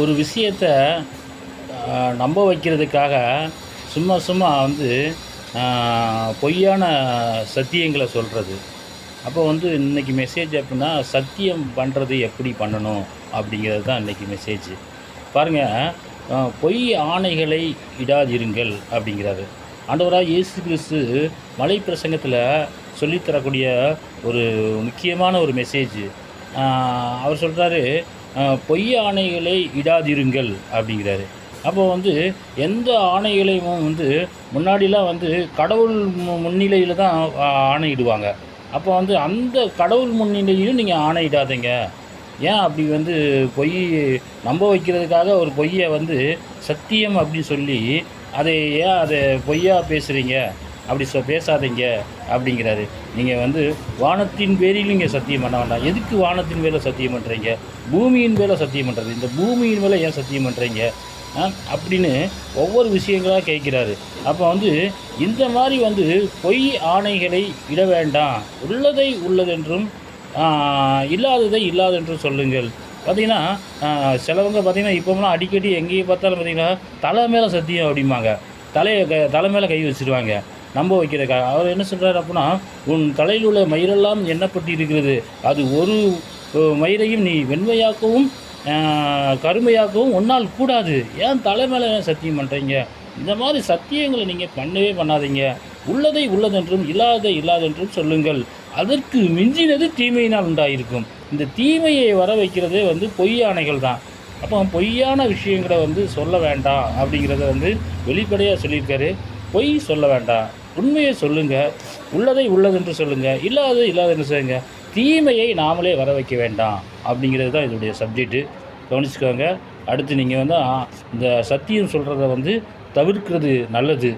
ஒரு விஷயத்தை நம்ப வைக்கிறதுக்காக சும்மா சும்மா வந்து பொய்யான சத்தியங்களை சொல்கிறது. அப்போ வந்து இன்றைக்கி மெசேஜ் எப்படின்னா, சத்தியம் பண்ணுறது எப்படி பண்ணணும் அப்படிங்கிறது தான் இன்றைக்கி மெசேஜ். பாருங்கள், பொய் ஆணைகளை இடாதிருங்கள் அப்படிங்கிறாரு. ஆண்டவராக இயேசு கிறிஸ்து மலை பிரசங்கத்தில் சொல்லித்தரக்கூடிய ஒரு முக்கியமான ஒரு மெசேஜ். அவர் சொல்கிறாரு, பொய் ஆணைகளை இடாதிருங்கள் அப்படிங்கிறாரு. அப்போ வந்து எந்த ஆணைகளையும் வந்து முன்னாடிலாம் வந்து கடவுள் முன்னிலையில் தான் ஆணையிடுவாங்க. அப்போ வந்து அந்த கடவுள் முன்னிலையிலும் நீங்கள் ஆணையிடாதீங்க. ஏன் அப்படி வந்து பொய் நம்ப வைக்கிறதுக்காக ஒரு பொய்யை வந்து சத்தியம் அப்படின்னு சொல்லி அதை பொய்யா பேசுகிறீங்க, அப்படி பேசாதீங்க அப்படிங்கிறாரு. நீங்கள் வந்து வானத்தின் பேரில் நீங்கள் சத்தியம் பண்ண வேண்டாம். எதுக்கு வானத்தின் மேலே சத்தியம் பண்ணுறீங்க? பூமியின் மேலே சத்தியம் பண்ணுறது. இந்த பூமியின் மேலே ஏன் சத்தியம் பண்ணுறீங்க அப்படின்னு ஒவ்வொரு விஷயங்களாக கேட்குறாரு. அப்போ வந்து இந்த மாதிரி வந்து பொய் ஆணைகளை இட வேண்டாம். உள்ளதை உள்ளதென்றும் இல்லாததை இல்லாதென்றும் சொல்லுங்கள். பார்த்திங்கன்னா சிலவங்க பார்த்திங்கன்னா இப்போலாம் அடிக்கடி எங்கேயும் பார்த்தாலும் பார்த்திங்கன்னா தலை மேலே சத்தியம் அப்படிம்பாங்க. தலை மேலே கை வச்சுருவாங்க நம்ப வைக்கிறதுக்காக. அவர் என்ன சொல்கிறார் அப்படின்னா, உன் தலையில் உள்ள மயிரெல்லாம் எண்ணப்பட்டு இருக்கிறது, அது ஒரு மயிரையும் நீ வெண்மையாக்கவும் கருமையாக்கவும் ஒன்றால் கூடாது. ஏன் தலை மேலே சத்தியம் பண்ணுறீங்க? இந்த மாதிரி சத்தியங்களை நீங்கள் பண்ணவே பண்ணாதீங்க. உள்ளதை உள்ளதென்றும் இல்லாததை இல்லாதென்றும் சொல்லுங்கள். அதற்கு மிஞ்சினது தீமையினால் உண்டாயிருக்கும். இந்த தீமையை வர வைக்கிறதே வந்து பொய் ஆணைகள் தான். அப்போ பொய்யான விஷயங்களை வந்து சொல்ல வேண்டாம் அப்படிங்கிறத வந்து வெளிப்படையாக சொல்லியிருக்காரு. பொய் சொல்ல வேண்டாம், உண்மையை சொல்லுங்கள். உள்ளதை உள்ளதென்று சொல்லுங்கள், இல்லாததை இல்லாதென்று சொல்லுங்கள். தீமையை நாமளே வர வைக்க வேண்டாம் அப்படிங்கிறது தான் இதனுடைய சப்ஜெக்ட்டு. கவனிச்சுக்கோங்க. அடுத்து நீங்கள் வந்து இந்த சத்தியம் சொல்கிறத வந்து தவிர்க்கிறது நல்லது.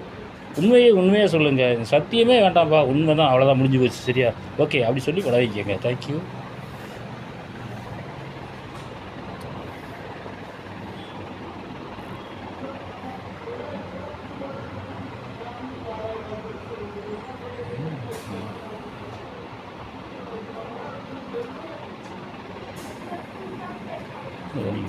உண்மையாக சொல்லுங்கள். சத்தியமே வேண்டாம்ப்பா, உண்மை தான், அவ்வளோதான், முடிஞ்சு போச்சு, சரியா? ஓகே, அப்படி சொல்லி பழகிக்கங்க. தேங்க்யூ. Ready.